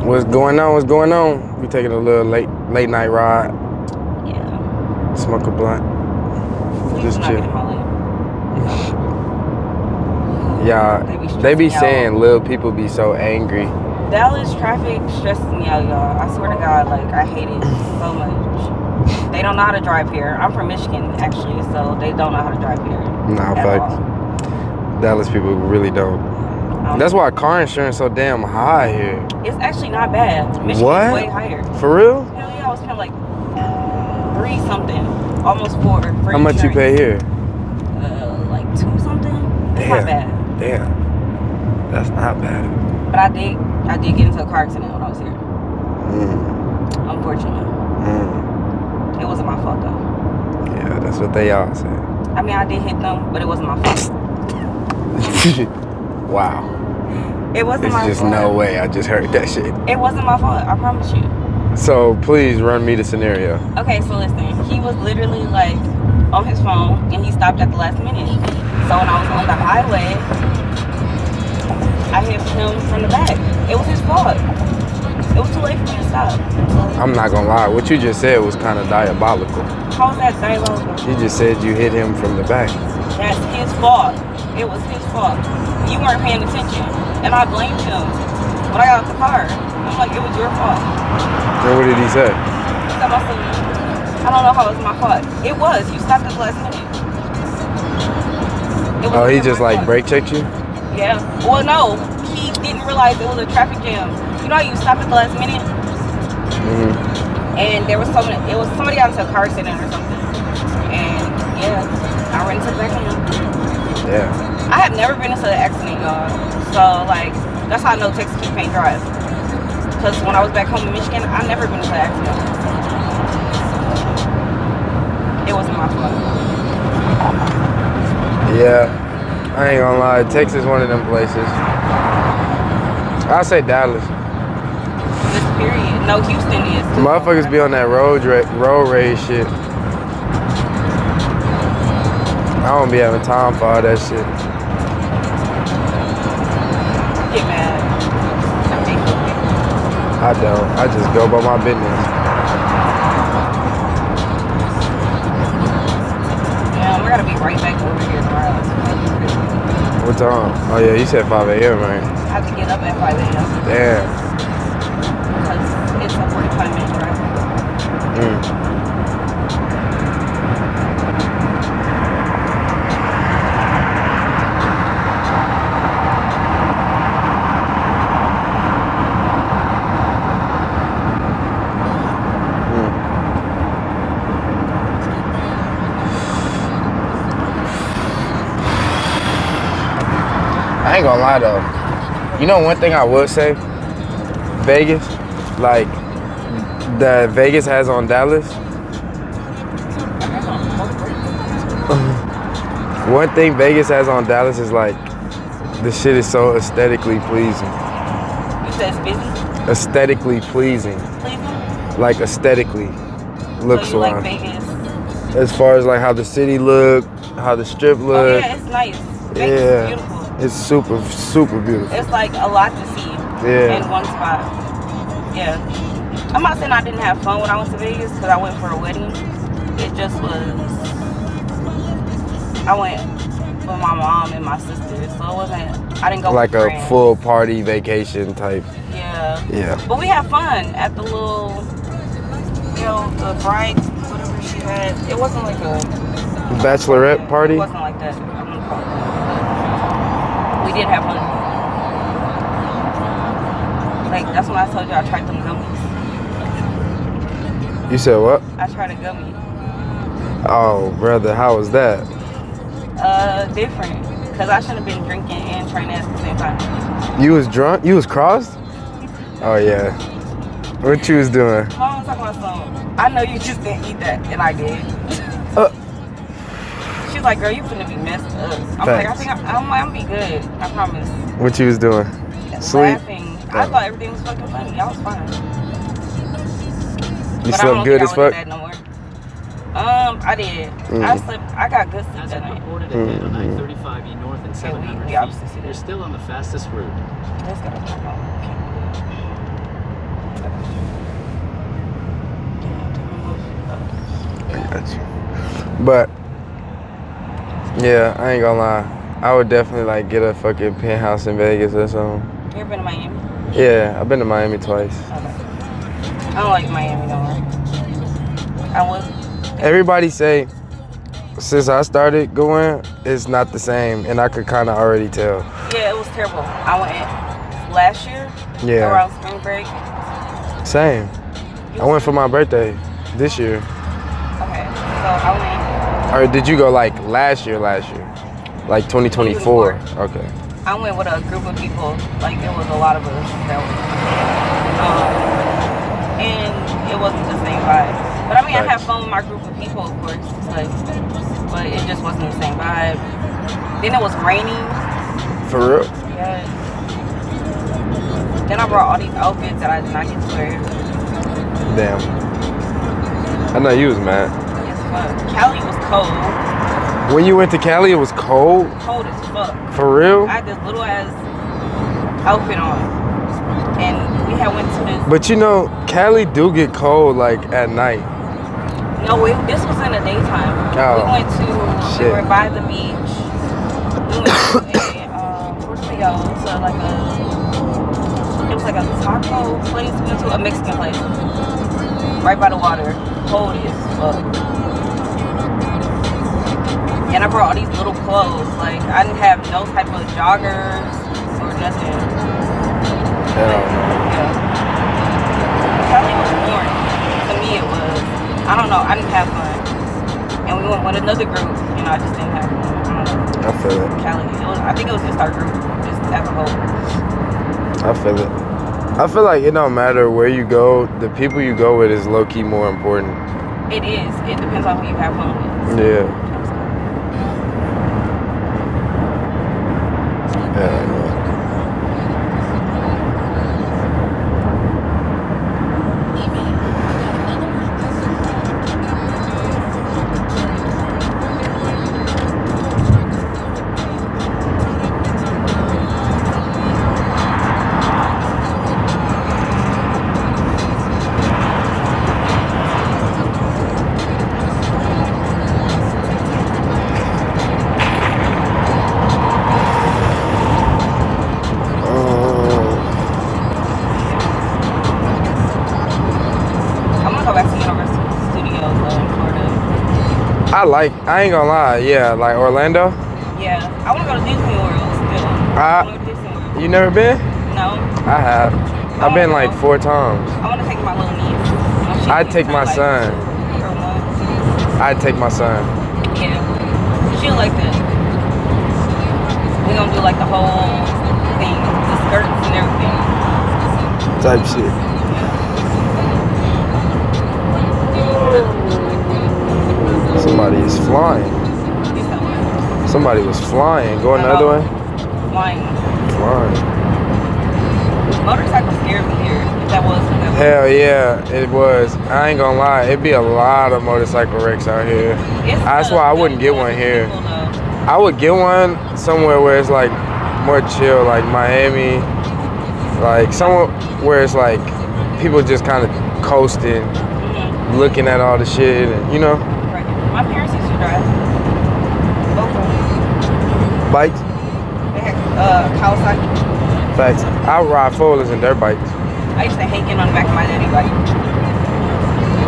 What's going on? What's going on? We taking a little late night ride. Yeah. Smoke a blunt. Just chill. Yeah, they be saying little people be so angry. Dallas traffic stresses me out, y'all. I swear to God, like, I hate it so much. They don't know how to drive here. I'm from Michigan, actually, so they don't know how to drive here. Nah, facts. Dallas people really don't. That's why car insurance so damn high here. It's actually not bad. Michigan's way higher. For real? Hell yeah, I was paying like 3 something, almost 4 for How much you pay here? Like 2 something. It's not bad. Damn, that's not bad. But I did get into a car accident when I was here. Unfortunately. It wasn't my fault though. Yeah, that's what they all say. I mean, I did hit them, but it wasn't my fault. Wow. It wasn't my fault. There's just no way I just heard that shit. It wasn't my fault, I promise you. So please run me the scenario. Okay, so listen, he was literally like on his phone and he stopped at the last minute. So when I was on the highway, I hit him from the back. It was his fault. It was too late for me to stop. I'm not gonna lie, what you just said was kind of diabolical. How was that diabolical? You just said you hit him from the back. That's his fault. It was his fault. You weren't paying attention. And I blamed him. When I got out the car, I'm like, it was your fault. And what did he say? He said, I don't know how it was my fault. It was. You stopped at the last minute. Oh, he just like brake checked you? Yeah. Well, no. He didn't realize it was a traffic jam. You know how you stop at the last minute? And there was it was somebody out into a car accident or something. And yeah, I ran into the back of him. Yeah. I have never been into an accident, y'all. So like, that's how I know Texas people can't drive. Because when I was back home in Michigan, I've never been into an accident. It wasn't my fault. Yeah, I ain't gonna lie. Texas is one of them places. I'll say Dallas. This period. No, Houston is. Motherfuckers be on that road rage shit. I don't be having time for all that shit. Get mad. I don't. I just go about my business. Yeah, we're gonna be right back over here tomorrow. What time? Oh yeah, you said 5 a.m. right? I have to get up at 5 a.m. Damn. Because it's a 45-minute drive. I ain't gonna lie though. You know one thing I would say? Vegas, like that Vegas has on Dallas. One thing Vegas has on Dallas is like the shit is so aesthetically pleasing. You said it's busy? Aesthetically pleasing. Pleasing? Like aesthetically looks so you wise. like Vegas? As far as like how the city look, how the strip look. Oh yeah, it's nice. Vegas is beautiful. It's super, super beautiful. It's like a lot to see in one spot. Yeah. I'm not saying I didn't have fun when I went to Vegas because I went for a wedding. It just was, I went with my mom and my sister, so it wasn't, I didn't go like with a friends. full party vacation type. Yeah. Yeah. But we had fun at the little, you know, the bride, whatever she had. It wasn't like a bachelorette party? It wasn't like that. We did have fun. Like, that's when I told you I tried them gummies. You said what? I tried a gummy. Oh, brother, how was that? Different. Because I shouldn't have been drinking and training at the same time. You was drunk? You was crossed? Oh, yeah. What you was doing? Mom was talking about something. I know you just didn't eat that, and I did. She's like, girl, you finna be messed up. I'm like, I think I'm gonna be good. I promise. What you was doing? Sleep? Laughing. I thought everything was fucking funny. I was fine. You slept good as fuck? No more. I did. I slept. I got good sleep that night. On I-35 north and 700 feet. You're still on the fastest route. Let's go. But yeah, I ain't gonna lie. I would definitely like get a fucking penthouse in Vegas or something. You ever been to Miami? Yeah, I've been to Miami twice. Okay. I don't like Miami no more. I was. Everybody say since I started going, it's not the same, and I could kind of already tell. Yeah, it was terrible. I went last year. Yeah. Around spring break. Same. I went for my birthday this year. Okay, so I went. Or did you go like last year? Like 2024? Okay. I went with a group of people. Like there was a lot of us. And it wasn't the same vibe. But I mean, I had fun with my group of people, of course. But it just wasn't the same vibe. Then it was raining. For real? Yeah. Then I brought all these outfits that I did not get to wear. Damn. I know you was mad. Yes, fuck. Cali was cold. When you went to Cali, it was cold? Cold as fuck. For real? I had this little ass outfit on. And we had went to this. But you know, Cali do get cold like at night. No, this was in the daytime. Oh. We went to, Shit. we were by the beach. We went to where did we go? To like it was like a taco place. We went to a Mexican place. Right by the water. Cold as fuck. And I brought all these little clothes. Like, I didn't have no type of joggers or nothing. Hell no. Yeah. Cali was boring. To me, it was. I don't know. I didn't have fun. And we went with another group. You know, I just didn't have fun. I don't know. I feel it. Cali. I think it was just our group. Just as a whole. I feel it. I feel like it don't matter where you go. The people you go with is low-key more important. It is. It depends on who you have fun with. Yeah. Yeah. I ain't gonna lie, yeah, like Orlando. Yeah, I want to go to Disney World still. You never been? No. I have. I've been like 4 times. I want to take my little niece. I'd take my son. I'd take my son. Yeah, she'll like that. We're gonna do like the whole thing, the skirts and everything. Type shit. Somebody is flying. Somebody was flying. Go another way. Flying. Flying. Motorcycle scared me here. If that was. Hell yeah, it was. I ain't gonna lie. It'd be a lot of motorcycle wrecks out here. That's why I wouldn't get one here. I would get one somewhere where it's like more chill, like Miami. Like somewhere where it's like people just kind of coasting, looking at all the shit, and, you know. My parents used to drive. Both of them. Bikes? They had Kawasaki. Facts. I would ride four-wheelers and dirt bikes. I used to hate getting on the back of my daddy bike.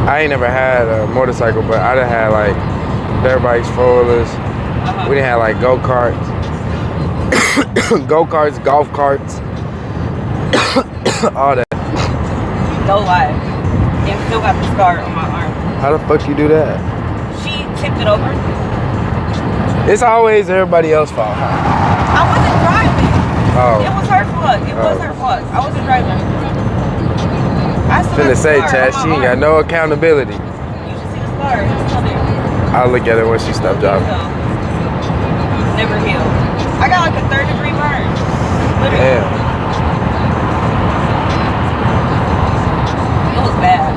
I ain't never had a motorcycle, but I done had like dirt bikes, four-wheelers. We done had like go-karts. Go-karts, golf carts. All that. No lie. And still got the scar on my arm. How the fuck you do that? She tipped it over. It's always everybody else's fault. I wasn't driving. Oh. It was her fault. It was her fault. I wasn't driving. I still Finna say, Chad, she ain't got no accountability. You should see the scar. It's still there. I'll look at it when she stopped driving. Never healed. I got like a 3rd-degree burn. Literally. Damn. It was bad.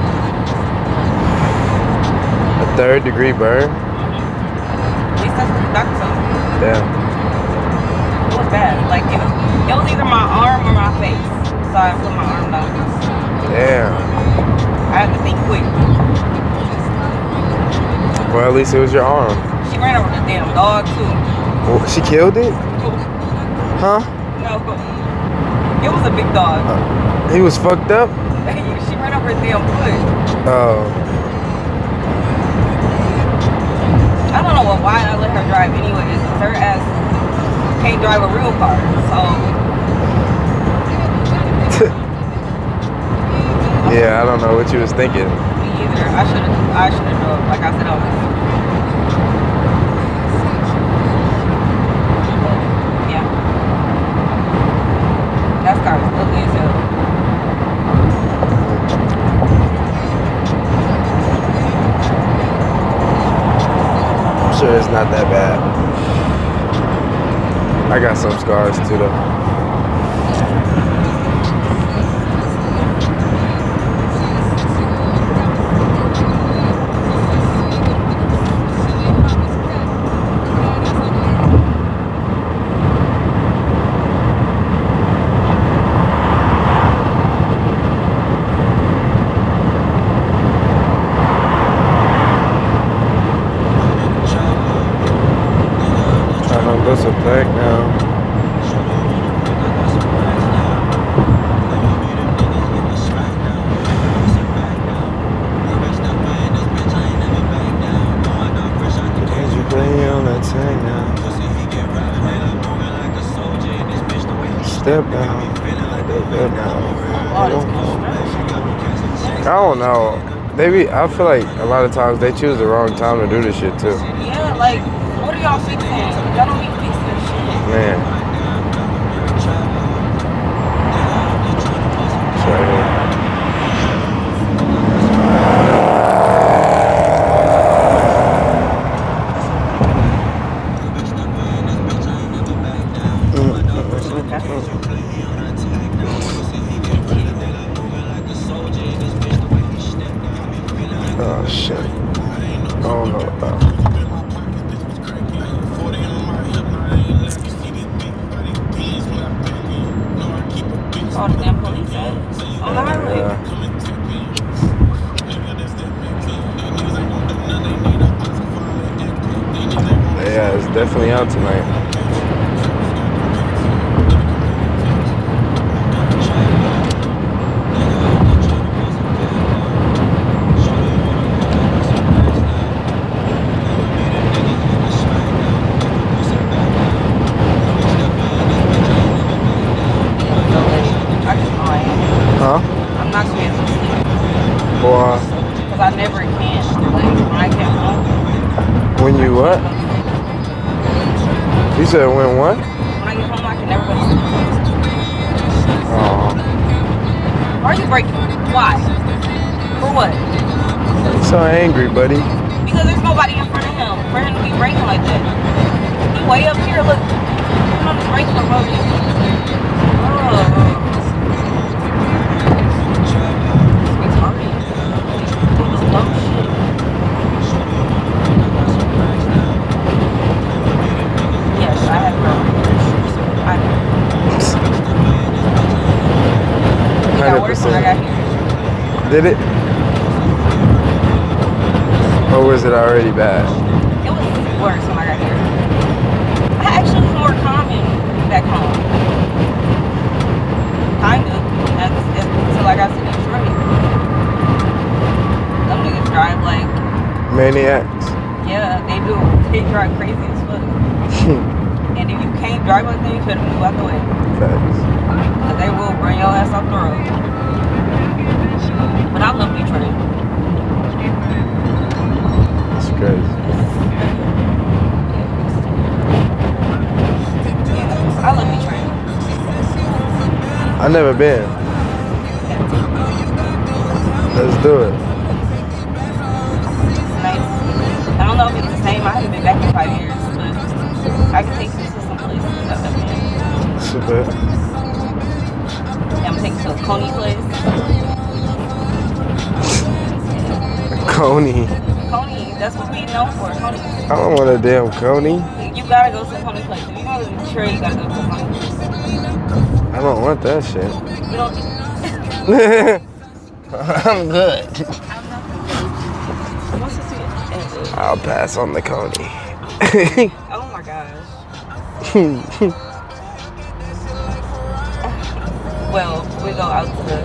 A 3rd-degree burn? At least that's what the doctor told me. Damn. It was bad. Like, it was either my arm or my face. So I put my arm down. Damn. I had to think quick. Well, at least it was your arm. She ran over the damn dog too. Well, she killed it? Huh? No, it was a big dog. He was fucked up? She ran over his damn foot. Oh. I don't know why I let her drive anyways. Her ass can't drive a real car, so. Yeah, I don't know what you was thinking. Me either. I should have drove. Like I said, I was. Yeah. That car was ugly as hell. I'm sure it's not that bad. I got some scars too though. That's a pack now. Cause you play on that tag now. Step down. I don't know. I feel like a lot of times they choose the wrong time to do this shit too. Yeah, like, what are y'all fixing? Y'all don't need to fix this shit. Man. It's right here. Oh shit. I don't know about it. All the damn police at on the highway. Yeah, it's definitely out tonight. Huh? I'm not going to sleep. Boy. Because I never can. Like, when I get home. When you what? You said when what? When I get home, I can never go to sleep. Oh. Why are you breaking? Why? For what? You so angry, buddy. Because there's nobody in front of him. For him to be breaking like that. He way up here, look. He's on this regular road. Oh. Yes, I have grown. I know. It got worse when I got here. Did it? Or was it already bad? It was worse when I got here. I actually was more common back home. Kind of. Until I got to Detroit. Them niggas drive like Maniacs. yeah, they do. They drive crazy as fuck. And if you can't drive like that, you better move out the way. Facts. Because they will bring your ass off the road. But I love Detroit. It's crazy. Yeah, I love Detroit. I never been. Let's do it. It's nice. I don't know if it's the same. I haven't been back in 5 years, but I can take you to some places I've never been. Super. Yeah, I'm taking you to a Coney place. Coney. Coney, that's what we known for. Coney. I don't want a damn Coney. You gotta go to a Coney place. If you're going to Detroit, you gotta go to a Coney place. I don't want that shit. You don't. I'm good. I'm not. What's this? I'll pass on the Coney. Oh my gosh. Well, we go out to the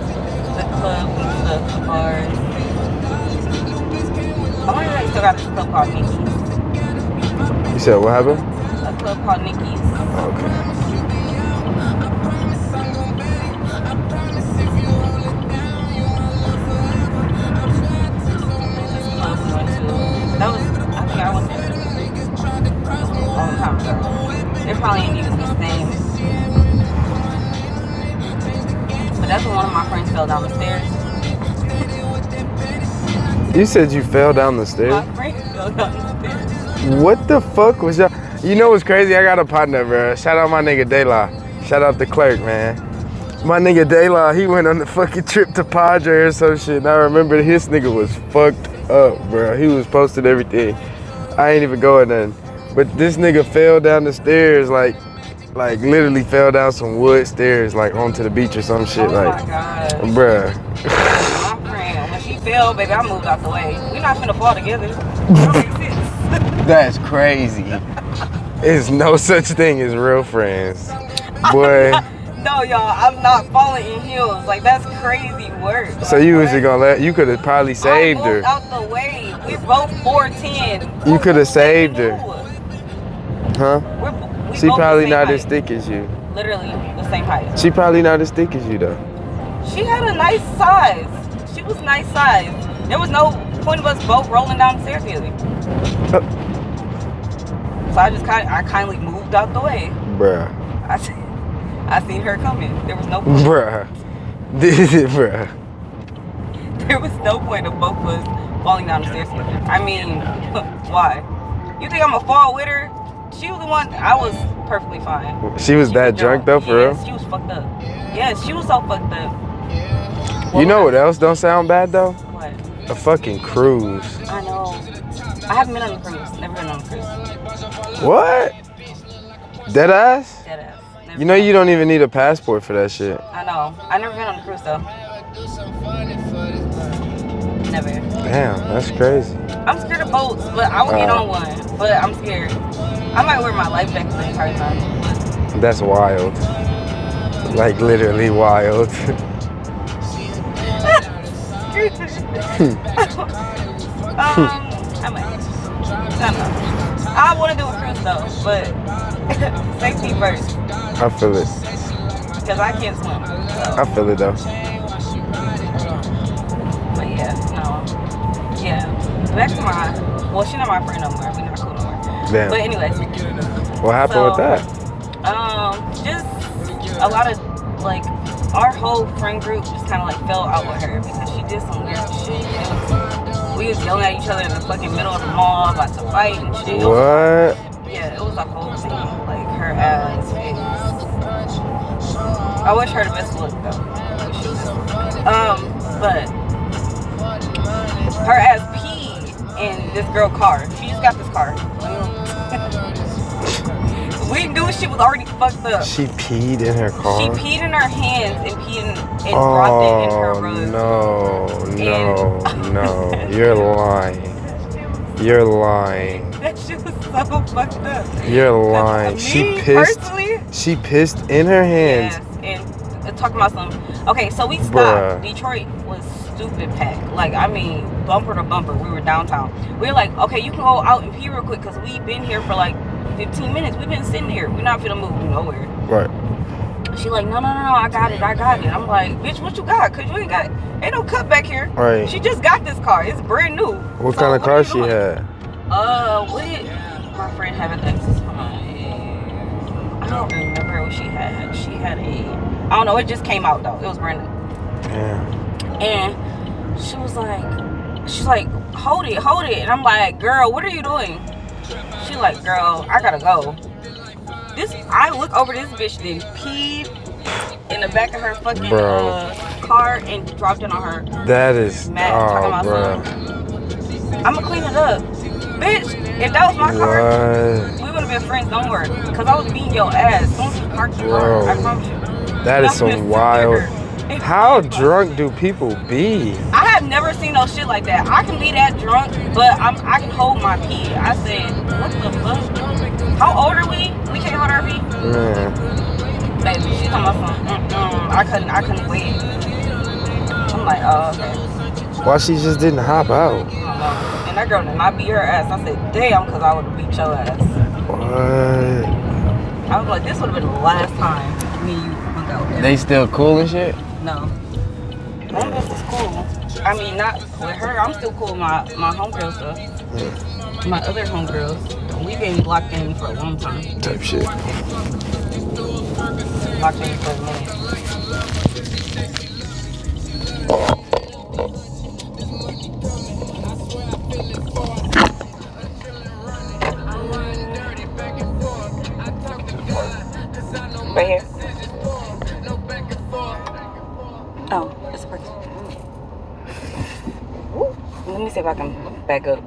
club and stuff, the bars. I wonder if they still got this club called Nikki's. You said what happened? A club called Nikki's. Okay. Club we went to. That was, I think I was there a long time ago. They probably ain't even the same. But that's when one of my friends fell down the stairs. You said you fell down the stairs? My friend fell down the stairs. What the fuck was y'all? You know what's crazy? I got a partner, bro. Shout out my nigga Dayla. Shout out the clerk, man. My nigga Dayla, he went on the fucking trip to Padre or some shit. And I remember his nigga was fucked up, bro. He was posted everything. I ain't even going nothing. But this nigga fell down the stairs, like literally fell down some wood stairs, like onto the beach or some shit. Oh like, my God. bruh. My friend, when she fell, baby, I moved out the way. We not finna fall together. That don't make sense. That's crazy. There's no such thing as real friends. Boy. No, y'all, I'm not falling in heels. Like, that's crazy work. So you was gonna you could have probably saved I her. moved out the way. We both 4'10". You could have saved her. Huh? We She both probably the same not height. as thick as you. Literally the same height. She probably not as thick as you though. She had a nice size. She was nice size. There was no point of us both rolling down the stairs together. So I kindly moved out the way. Bruh. I seen her coming. There was no point. Bruh. Bruh. There was no point of both of us falling down the stairs together. I mean, why? You think I'm gonna fall with her? She was the one. I was perfectly fine. She was that drunk though, for real? Yes, she was fucked up. Yes, she was so fucked up. You know what else don't sound bad though? What? A fucking cruise. I know. I haven't been on a cruise. Never been on a cruise. What? Dead ass? Dead ass. Never You know been you don't even need a passport for that shit. I know. I never been on a cruise though. Never. Damn, that's crazy. I'm scared of boats, but I would get on one. But I'm scared. I might wear my life jacket the entire time. That's wild. Like literally wild. I might. I don't know. I want to do a cruise though, but safety first. I feel it. Because I can't swim. So. I feel it though. But yeah, no. Yeah. Back to my, well, she's not my friend no more. We're not cool no more. Damn. But anyways. What happened with that? Just a lot of, like, our whole friend group just kind of like fell out with her because she did some weird shit. We was yelling at each other in the fucking middle of the mall about to fight and shit. What? Yeah, it was a whole thing. Like, her ass is... I wish her the best luck, though. But her ass peed in this girl's car. She just got this car. We knew she was already fucked up. She peed in her car? She peed in her hands and peed and dropped it in her rug. No. You're lying. You're lying. That shit was so fucked up. You're lying. She pissed. Personally, She pissed in her hands. Yes, and talking about something. Okay, so we stopped. Bruh. Detroit was stupid packed. Like, I mean, bumper to bumper. We were downtown. We were like, okay, you can go out and pee real quick because we've been here for like 15 minutes. We've been sitting here. We're not finna move nowhere. Right. She like, no, I got it. I'm like, bitch, what you got? Cause you ain't no cut back here. Right. She just got this car. It's brand new. What kind of car she had? What did my friend have at the time? I don't remember what she had. She had I don't know. It just came out though. It was brand new. Yeah. And she's like, hold it. And I'm like, girl, what are you doing? She like, girl, I gotta go. I look over this bitch then peed in the back of her fucking car and dropped it on her. That is, bro. I'ma clean it up. Bitch, if that was my car, we would have been friends, don't worry. Cause I was beating your ass. As soon as you parked your car, I promise you. That is some wild. How drunk do people be? I have never seen no shit like that. I can be that drunk, but I can hold my pee. I said, what the fuck? How old are we? We can't hold our pee? Man. Baby, she come up from, I couldn't wait. I'm like, oh, okay. Why she just didn't hop out? I don't know. And that girl did not beat her ass. I said, damn, because I would have beat your ass. What? I was like, this would have been the last time me and you hung out there. They still cool and shit? No. One of us is cool. I mean, not with her. I'm still cool with my homegirl stuff. My other homegirls. We've been locked in for a long time. Type shit. Locked in for a minute. Right here. Oh, it's a person. Let me see if I can back up.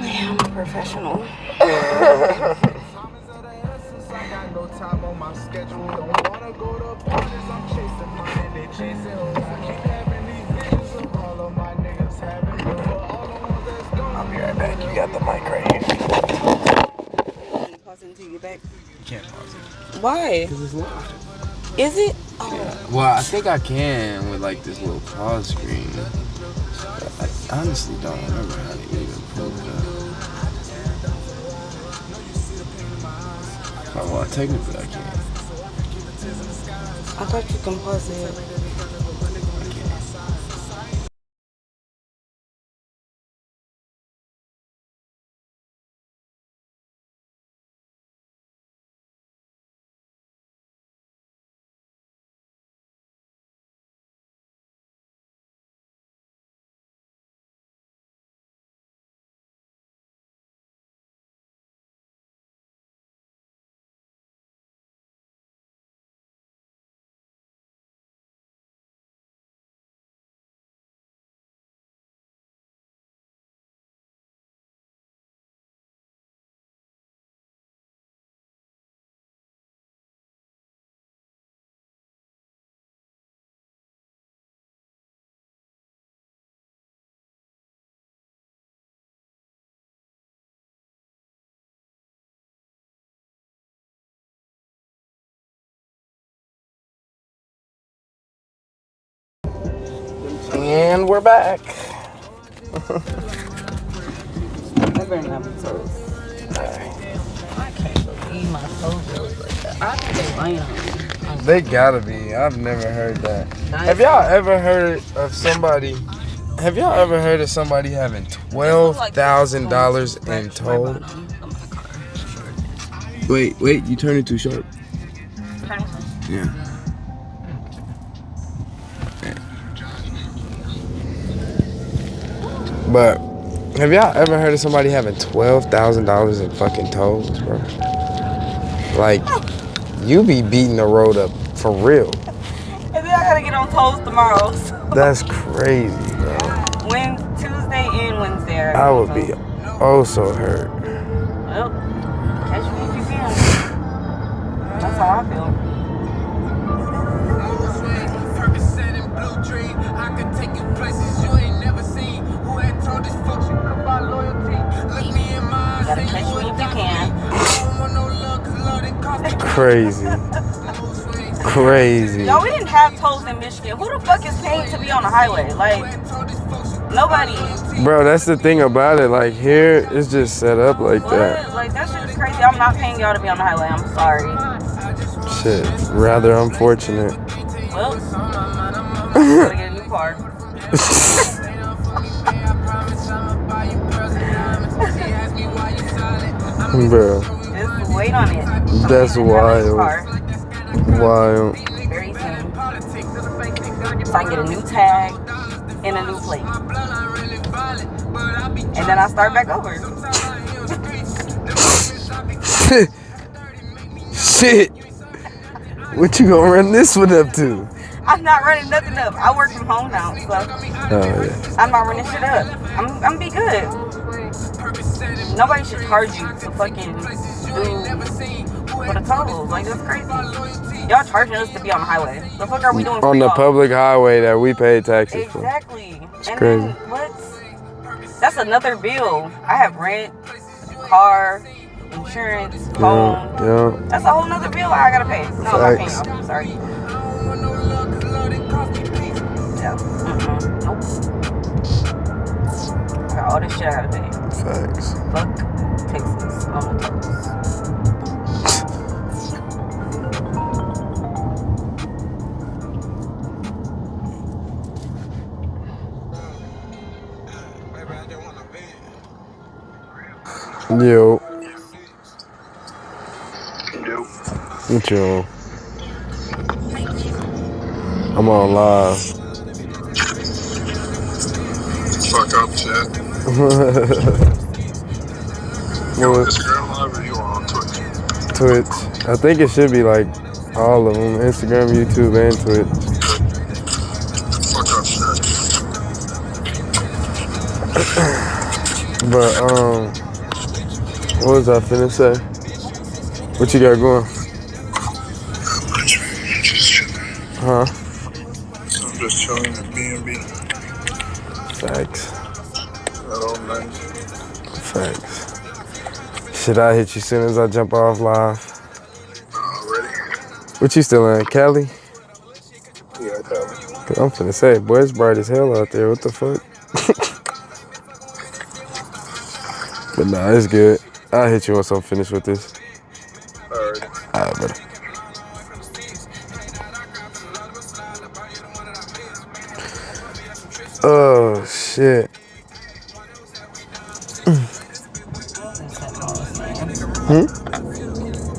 Yeah, I'm a professional. I'll be right back. You got the mic right here. Can you pause it until you get back? You can't pause it. Why? Because it's live. Is it? Oh. Yeah. Well, I think I can with like this little pause screen. But I honestly don't remember how to even pull it up. Oh, well, technically I can. I thought you can pause it. And we're back. I better not be toast. I can't believe my toes look like that. I think they lying on me. They gotta be. I've never heard that. Have y'all ever heard of somebody? Have y'all ever heard of somebody having $12,000 in toll? Wait, you turned it too sharp. Yeah. But have y'all ever heard of somebody having $12,000 in fucking tolls, bro? Like, you be beating the road up for real. And then I gotta get on toes tomorrow. So. That's crazy, bro. Tuesday and Wednesday. I would be oh so hurt. Well, catch me if you can. That's how I feel. Gotta catch me if you can. Crazy. Crazy. Yo, we didn't have tolls in Michigan. Who the fuck is paying to be on the highway? Like, nobody. Bro, that's the thing about it. Like, here, it's just set up like that. Like, that shit is crazy. I'm not paying y'all to be on the highway. I'm sorry. Shit, rather unfortunate. Well, gotta get a new car. Bro. Just wait on it. That's wild. Wild. Very soon. So I can get a new tag and a new plate. And then I start back over. Shit. What you gonna run this one up to? I'm not running nothing up. I work from home now, so yeah. I'm not running shit up. I'm gonna be good. Nobody should charge you to fucking do for the tolls. Like, that's crazy. Y'all charging us to be on the highway. The fuck are we doing on the public highway that we pay taxes for? Exactly. It's and crazy. Then what? That's another bill. I have rent, car, insurance, phone. Yeah. That's a whole nother bill I gotta pay. No, I'm not paying off. I'm sorry. Yeah. Nope. I got all this shit I gotta pay. Facts. Fuck Texas on the toes. Yo. What you on? I'm on live. Fuck up, chat. You on Instagram live or you on Twitch? Twitch. I think it should be like all of them. Instagram, YouTube, and Twitch. Fuck up, chat. But what was I finna say? What you got going? Just chilling. Huh? I'm just chilling at B&B. Facts. That old night. Facts. Should I hit you soon as I jump off live? Already? What you still in, Cali? Yeah, Cali. I'm finna say, boy, it's bright as hell out there. What the fuck? But nah, it's good. I'll hit you once I'm finished with this. Alright. Alright, buddy. Oh, shit.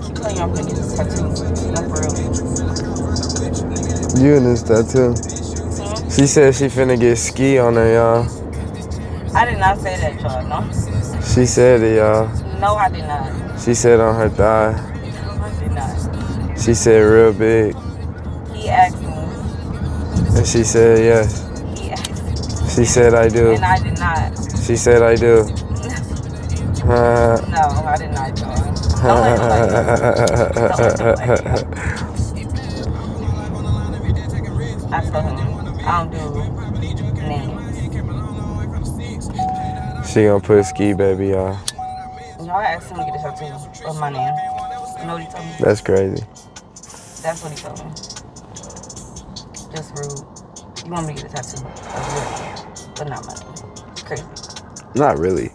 Keep telling y'all I'm gonna get this tattoo. No, for real. You and this tattoo. She said she finna get ski on her, y'all. I did not say that, y'all. No. She said it, y'all. No, I did not. She said on her thigh. I did not. She said real big. He asked me. And she said yes. He asked me. She said I do. And I did not. She said I do. No, I did not, y'all. Don't let nobody. I told him I don't do names. She gonna put ski baby, y'all. Y'all asked him to get a tattoo of my name. You know what he told me? That's crazy. That's what he told me. Just rude. You want me to get a tattoo of yours, but not my name. It's crazy. Not really.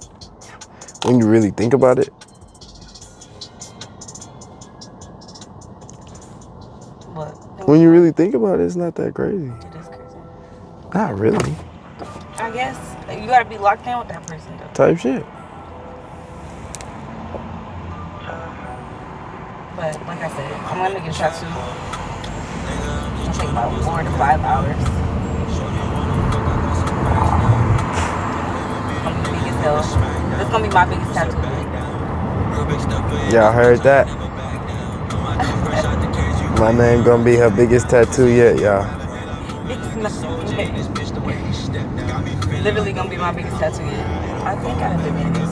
When you really think about it. But When you really think about it, it's not that crazy. it is crazy. Not really. I guess you gotta be locked in with that person, though. Type shit. But like I said, I'm gonna get a tattoo. It'll take about 4 to 5 hours. I'm big as hell. This is gonna be my biggest tattoo. Y'all heard that? My name gonna be her biggest tattoo yet, y'all. It's not literally gonna be my biggest tattoo yet. I think I did this.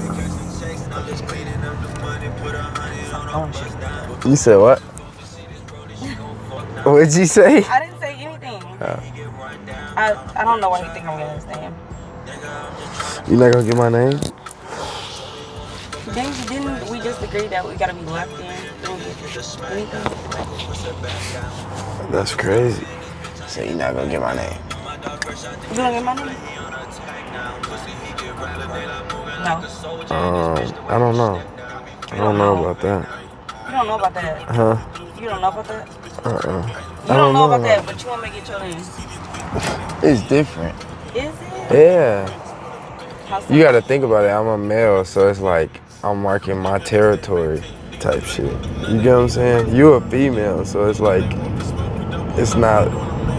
Oh shit. You said what? What'd you say? I didn't say anything. Oh. I don't know why you think I'm getting his name. You not gonna get my name? Didn't we just agree that we gotta be locked in? Don't get anything? That's crazy. So you not gonna get my name? You gonna get my name? No. I don't know. I don't know about that. You don't know about that? Huh? You don't know about that? You You don't know about that, but you want me to get your name. It's different. Is it? Yeah. How so? You gotta think about it. I'm a male, so it's like I'm marking my territory type shit. You get what I'm saying? You a female, so it's like it's not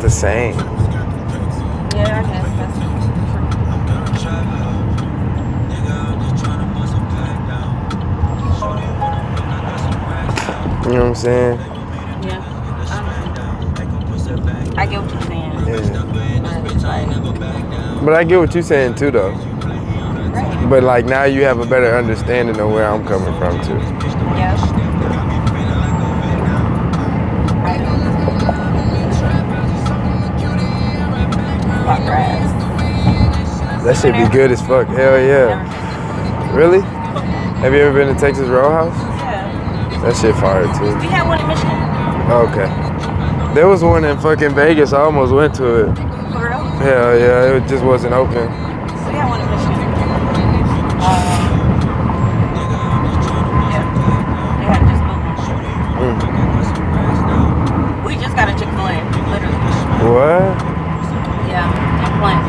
the same. Yeah, I guess that's true. You know what I'm saying? Yeah, I I get what you're saying. Yeah. But I get what you're saying too, though. Right. But like now you have a better understanding of where I'm coming from too. Yeah. Fuck grass. That shit be good as fuck. Hell yeah. Really? Have you ever been to Texas Roadhouse? Yeah. That shit fire too. We had one in Michigan. Okay. There was one in fucking Vegas. I almost went to it. For real? Hell yeah, it just wasn't open. We had one in Michigan. Yeah. They had just moved one. We just got a Chick-fil-A, literally. What? Yeah, in Flint.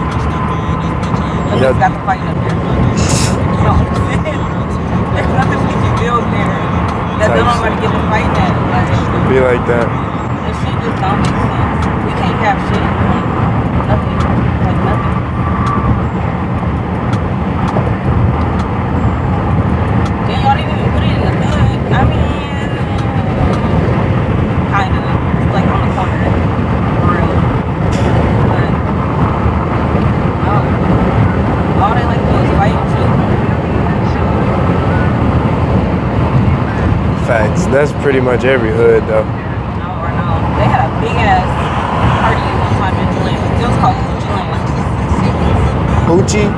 We Yeah. just got the fighting up there. No, there's nothing we can build there that don't nobody get to fight at. Like, Be like that. this shit just don't make sense. We can't have shit. Like, nothing. Like, nothing. Then y'all didn't even put it in the hood. I mean, kind of. It's like on the corner. For real. But, no. All they like to do is fight and shit. Facts. That's pretty much every hood though. No. They had a big ass party one time in Flint. It was called Hoochie Land. Hoochie?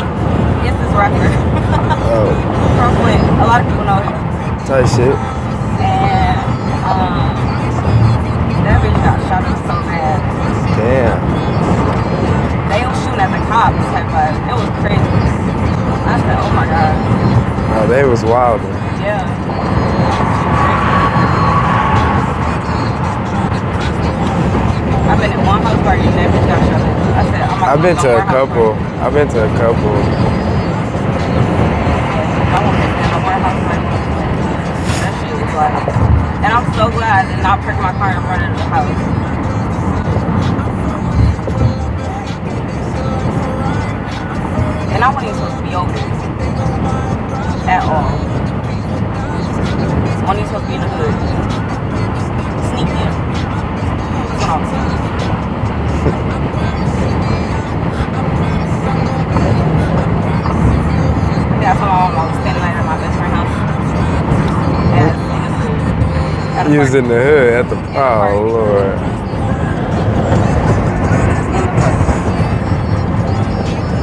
It's this rapper. Oh, From Flint. A lot of people know him. tight shit. And that bitch got shot up so bad. Damn. They was shooting at the cops type vibe. It was crazy. I said, oh my god. Oh, they was wild. Yeah. I've been in one house party and that bitch got shot up. I said, I'm not I've been going to no a more house couple. parties. I've been to a couple. I won't take no more house parties. That shit was like, and I'm so glad I did not park my car in front of the house. And I wasn't even supposed to be open at all. It's only supposed to be in the hood. Sneak in. That's what I was saying. Yeah, I told my mom I was standing like at my best friend's house. Yeah, in the hood. At a You was party. in the hood at the. Oh lord.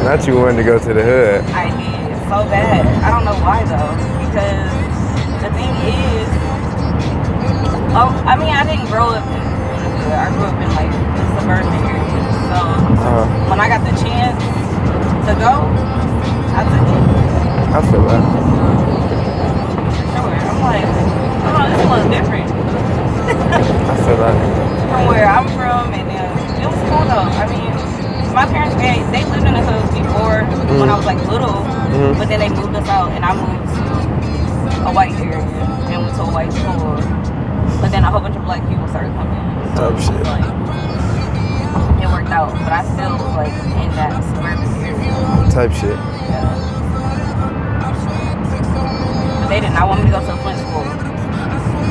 Not you wanted to go to the hood. I did so bad. I don't know why though, because the thing is, I mean, I didn't grow up in the hood. I grew up in like the suburban area. So when I got the chance to go, I took it. I feel that. Sure. I'm like, oh, this is a little different I feel that. from where I'm from, and it was cool though. I mean, my parents, they lived in the hood before when I was like little, but then they moved us out, and I moved to a white area and went to a white school. But then a whole bunch of black people started coming in. So Type shit. like, it worked out, but I still was like in that suburban area. Type shit. Yeah. But they did not want me to go to a Flint school.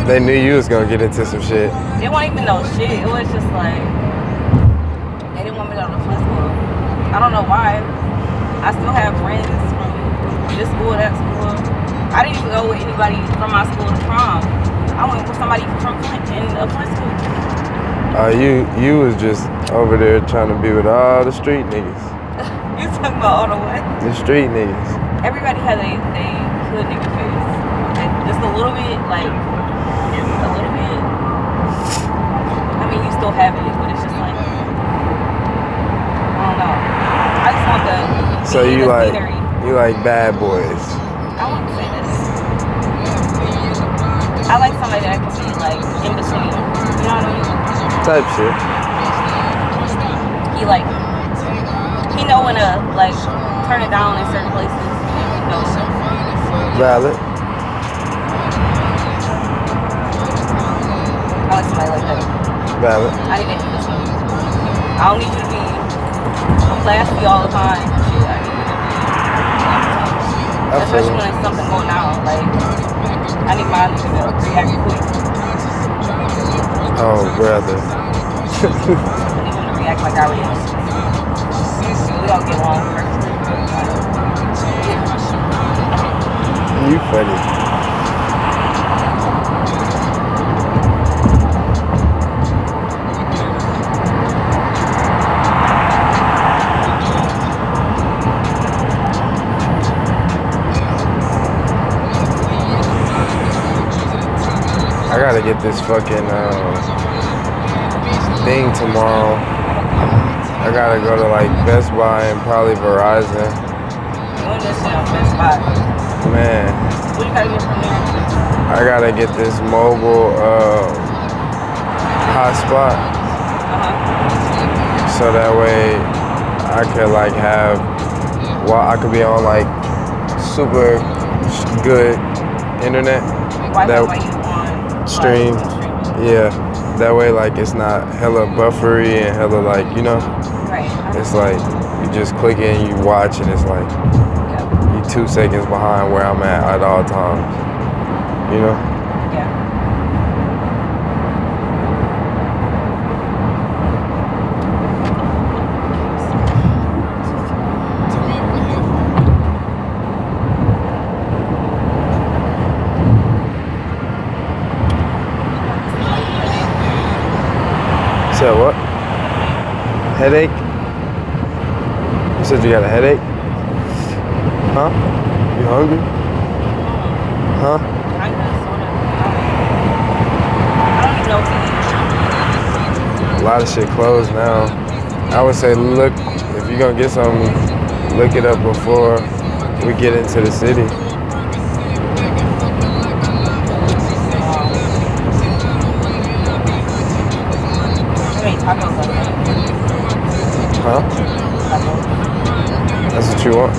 They knew you was gonna get into some shit. They weren't even know shit. It was just like, they didn't want me to go to Flint school. I don't know why. I still have friends from this school, that school. I didn't even go with anybody from my school to prom. I went with somebody from Flint in a Flint school. You was just over there trying to be with all the street niggas. You talking about all the what? The street niggas. Everybody had a hood nigga face. And just a little bit, like, a little bit. I mean, you still have it, but it's just like, I don't know. I just want the So you like bad boys. I wouldn't say that. I like somebody that can be like in between. You know what I mean? Type shit. He know when to like turn it down in certain places. He knows. Valid. I like somebody like that. Valid. I need that in between. I don't need you to be classy all the time. Shit, I need you to be I feel especially it. when there's something going on. Like, I need my nigga to react quick. Oh brother. to react like I react. We don't get along first. You funny. I gotta get this fucking thing tomorrow. I gotta go to like Best Buy and probably Verizon. When this Best Buy. Man, What you gotta get from there? I gotta get this mobile hotspot so that way I could like have, well, I could be on like super good internet. Why That you on stream. Yeah, that way like it's not hella buffery and hella like, you know, Right. it's like you just click it and you watch and it's like you 2 seconds behind where I'm at all times, you know? Yeah. Said what? Headache? You said you got a headache? Huh? You hungry? Huh? I don't even know what to eat. A lot of shit closed now. I would say look, if you're gonna get something, look it up before we get into the city. Tacos like that. Huh? Tacos. That's what you want?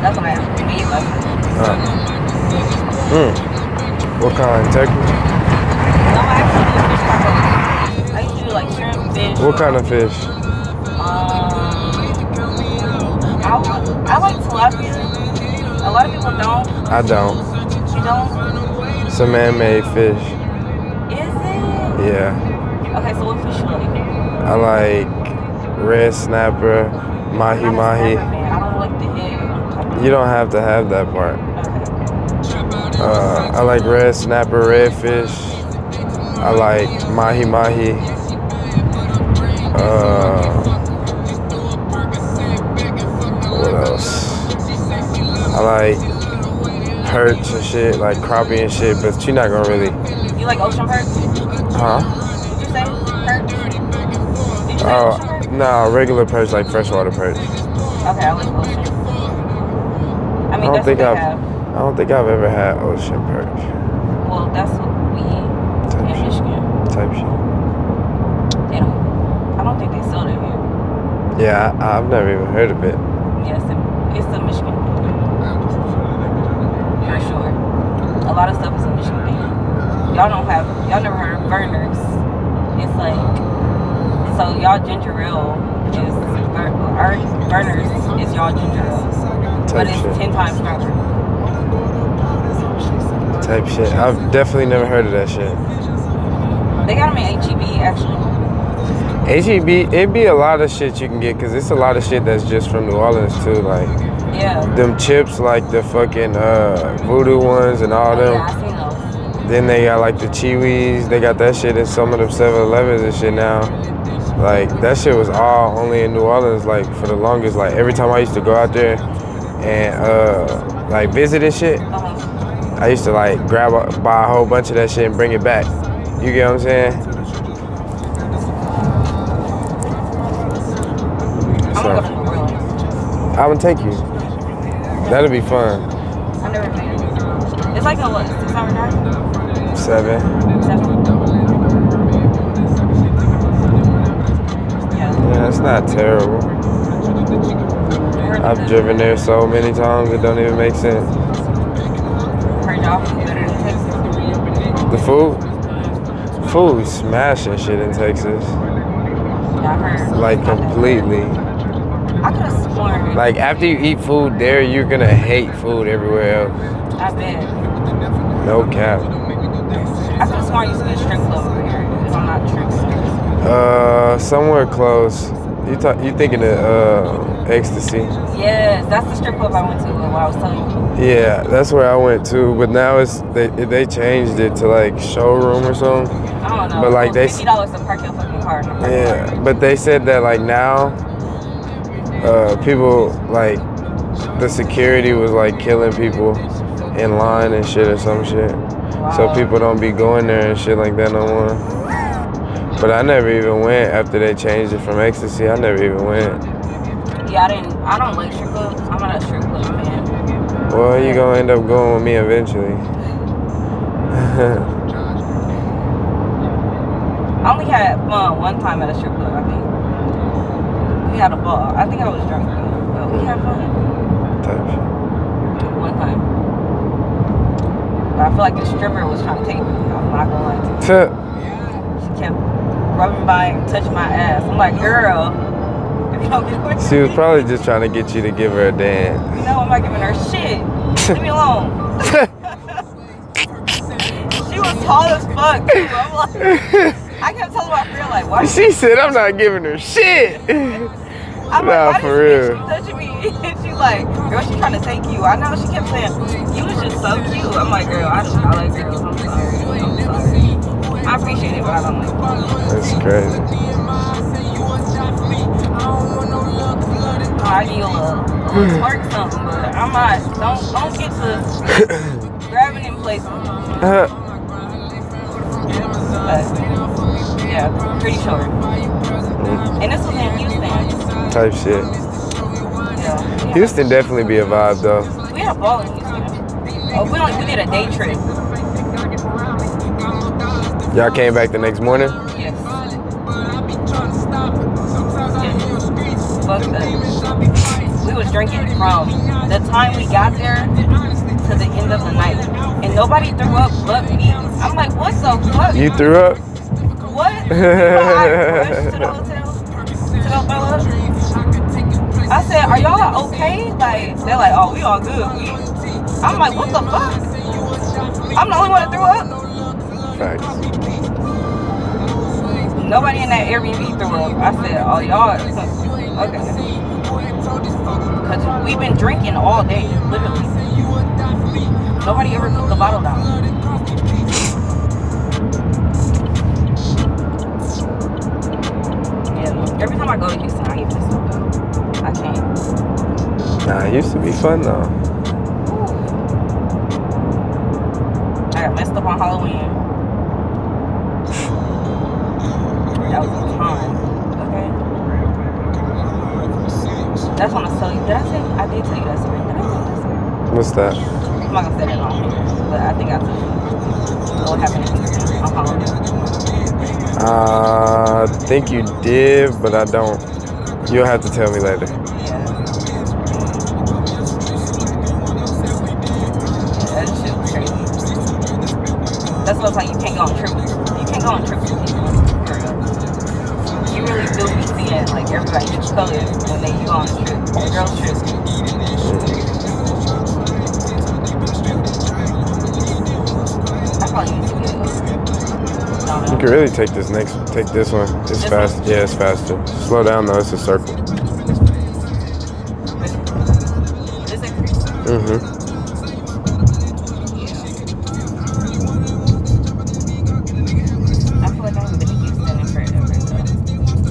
That's what I eat like. What kind? Turkey? No, I actually do fish tacos. I used to do like shrimp, fish. What kind of fish? I like tilapia. A lot of people don't. I don't. You don't? It's a man-made fish. Is it? Yeah. Okay, so what fish you like? I like red snapper, mahi I'm not a mahi. snapper fan. I don't like the head. You don't have to have that part. Okay. I like red snapper, redfish. I like mahi mahi. What else? I like perch and shit, like crappie and shit, but you're not gonna really. You like ocean perch? Huh? Did you say perch? Did you say Oh, ocean perch? no, regular perch, like freshwater perch. Okay, I like ocean. I mean, that's what they have. I don't think I've ever had ocean perch Well, that's what we eat Type in shit. Michigan. type shit. They don't. I don't think they sell it here. Yeah, I've never even heard of it. Yes, it's a Michigan thing. For sure. A lot of stuff is a Michigan thing. Y'all never heard of burners. It's like, so y'all ginger ale is, our burners is y'all ginger ale. But Type it's shit. 10 times stronger. Type shit. I've definitely never heard of that shit. They got them in HEB actually. HEB, it'd be a lot of shit you can get, cause it's a lot of shit that's just from New Orleans too. Like Yeah. them chips, like the fucking voodoo ones and all them. Yeah, I seen those. Then they got like the Chiwis. They got that shit in some of them 7-Elevens and shit now. Like that shit was all only in New Orleans. Like for the longest. Like every time I used to go out there and like visit and shit, I used to like buy a whole bunch of that shit and bring it back. You get what I'm saying? I'm gonna go to New Orleans. I'm gonna take you. That'll be fun. I've never been. It's like a what, 6-hour drive? 7. 7? Yeah, it's not terrible. I've driven there so many times it don't even make sense. Heard y'all food better than Texas. The food? Food smashing shit in Texas. Yeah, I heard. Like completely. I could have sworn. Like after you eat food there, you're gonna hate food everywhere else. I bet. No cap. I could have sworn you used to get strip club over here, if I'm not tripping. Somewhere close. You thinking of Ecstasy? Yes, that's the strip club I went to when I was telling you. Yeah, that's where I went to, but now they changed it to like showroom or something. I don't know. But like they $50 to park your fucking car. Yeah, but they said that like now, people like the security was like killing people in line and shit or some shit. Wow. So people don't be going there and shit like that no more. But I never even went after they changed it from Ecstasy. I never even went. Yeah, I don't like strip clubs. I'm not a strip club fan. Well, you gonna end up going with me eventually. I only had fun one time at a strip club, I think. We had a ball. I think I was drunk, but we had fun. One time. But I feel like the stripper was trying to take me. I'm not gonna lie to you. She kept rubbing by and touching my ass. I'm like, girl, if you don't get away from She was me, probably just trying to get you to give her a dance. you know I'm not giving her shit. Leave me alone. She was tall as fuck, too. I'm like, I kept telling my friend, like, why? She said, I'm not giving her shit. I'm Nah, like, why for this real. bitch touching me? And she like, girl, she trying to take you. I know. She kept saying, you was just so cute. I'm like, girl, I like girls. I'm sorry. I appreciate it, but I don't like it. That's crazy. I give you a little twerk something, but I'm not. Don't get to grabbing in places. But, yeah, pretty short. And this was in Houston. Type shit. Yeah. Houston definitely be a vibe though. We had a ball in Houston. Oh, we did a day trip. Y'all came back the next morning? Yes. Fuck that. We was drinking from the time we got there to the end of the night. And nobody threw up but me. I'm like, what the fuck? You threw up? What? I rushed to the hotel to go throw up. I said, are y'all okay? Like, they're like, oh, we all good. I'm like, what the fuck? I'm the only one that threw up? Facts. Nobody in that Airbnb threw up. I said, oh, y'all, okay. Because we've been drinking all day, literally. Nobody ever put the bottle down. Yeah, every time I go to Houston, I get pissed off. I can't. Nah, it used to be fun though. I got messed up on Halloween. That was a time. Okay. That's when I tell you. Did I say? I did tell you that story. Did I tell you that story? What's that? I'm not gonna say that on here, but I think I told you what happened in Houston on Halloween. I think you did, but I don't. You'll have to tell me later. Yeah. That shit was crazy. That's what's like you can't go on trips. You can't go on trips with people. You really do be seeing like everybody just colors when you go on a trip. Girls trip. I probably need to get You can really take this one. It's fast. Yeah, it's faster. Slow down though, it's a circle. Mm-hmm. I feel like I haven't been to Houston in forever.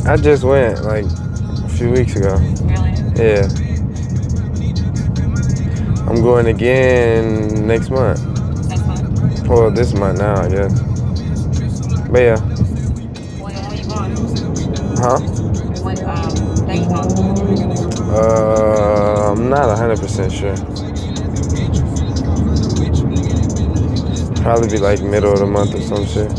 So. I just went like a few weeks ago. Really? Yeah. I'm going again next month. Next month? Well, this month now, I guess. But yeah. When are you going? Huh? What day you going? I'm not 100% sure. Probably be like middle of the month or some shit.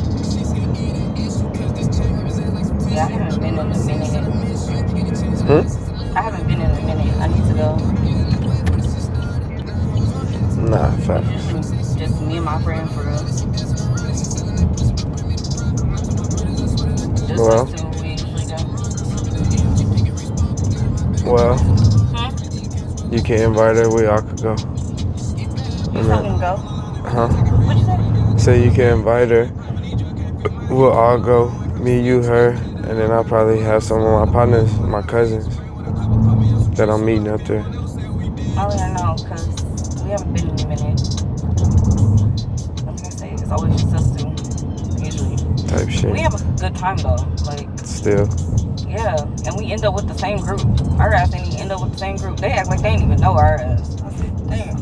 Yeah, I haven't been in a minute. I haven't been in a minute. I need to go. Nah, facts. Just me and my friend for real. Just Well. us two, we usually go. Well, you can invite her. We all could go. You fucking go? Huh? What'd you say? So you can invite her. We'll all go. Me, you, her, And then I'll probably have some of my partners, my cousins, that I'm meeting up there. Oh, yeah, I know, because we haven't been in a minute. Like I say, it's always just us two, usually. Type shit. We have a good time, though. Like, still. Yeah, and we end up with the same group. Our ass ain't even end up with the same group. They act like they ain't even know our ass. I said, damn.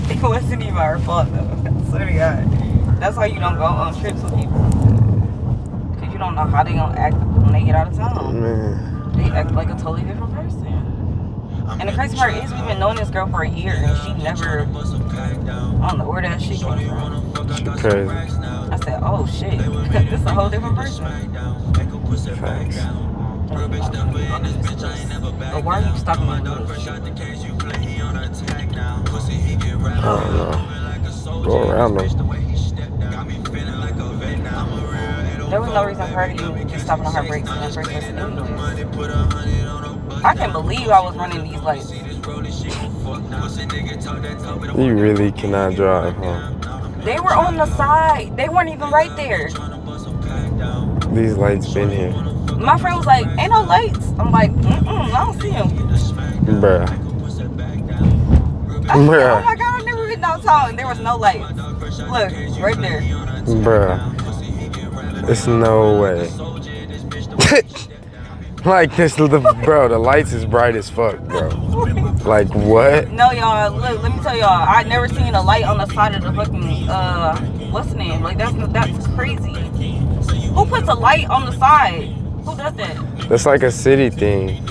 It wasn't even our fault, though. I swear to God. That's why you don't go on trips with people. Because you don't know how they gonna act when they get out of town. Man. They act like a totally different person. And the crazy part is we've been knowing this girl for a year and she never, I don't know where that shit came from. She crazy. I said, oh shit, this is a whole different person. Facts. But why are you stopping me? I don't know. Go around them. There was no reason for her to be stopping on her brakes in the first place anyway. I can't believe I was running these lights. You really cannot drive, huh? They were on the side. They weren't even right there. These lights been here. My friend was like, ain't no lights. I'm like, I don't see them. Bruh. I said, Bruh. oh my God, I've never been downtown and there was no lights. Look, right there. Bruh. There's no way. Like this, bro, the lights is bright as fuck, bro. Like what? No, y'all, look, let me tell y'all, I've never seen a light on the side of the fucking, what's the name? Like, that's crazy. Who puts a light on the side? Who does that? That's like a city thing.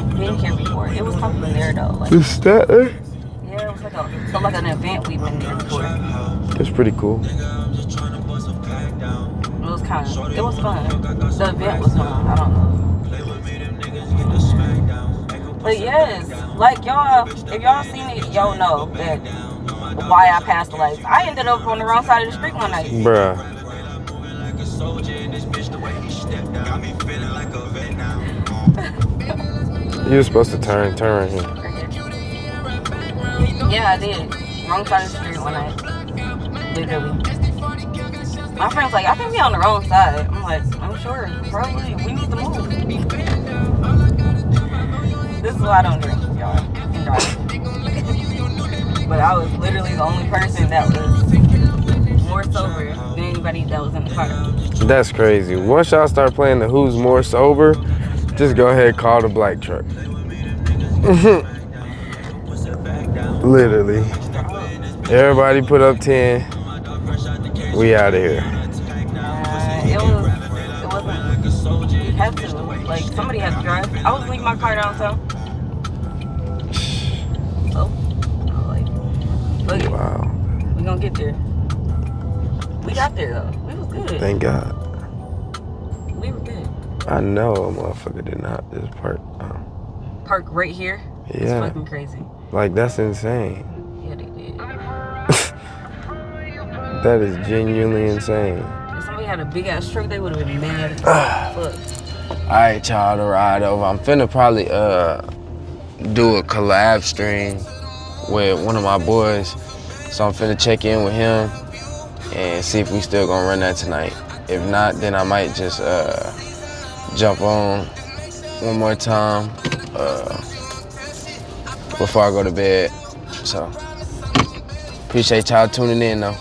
We've been here before. It was something there, though. Like, Is that there? yeah, it was like an event we've been there before. That's pretty cool. It was fun. The event was fun. I don't know. But yes, like y'all, if y'all seen it, y'all know that why I passed the lights. I ended up on the wrong side of the street one night. Bruh. You were supposed to turn right here. Yeah, I did. Wrong side of the street one night. Literally. My friend's like, I think we on the wrong side. I'm like, I'm sure. Probably. We need to move. This is why I don't drink, y'all. And drive. But I was literally the only person that was more sober than anybody that was in the car. That's crazy. Once y'all start playing the who's more sober, just go ahead and call the black truck. Literally. Everybody put up 10. We out of here. It wasn't, you had to, like, somebody had to drive. I was leaving my car downtown. So, like, look it. Wow. We gonna get there. We got there, though. We was good. Thank God. We were good. I know a motherfucker did not just park. Park right here? Yeah. It's fucking crazy. Like, that's insane. Yeah, they did. That is genuinely insane. If somebody had a big ass truck, they would have been mad as fuck. Alright, y'all, to ride over. I'm finna probably do a collab stream with one of my boys. So I'm finna check in with him and see if we still gonna run that tonight. If not, then I might just jump on one more time before I go to bed. So appreciate y'all tuning in though.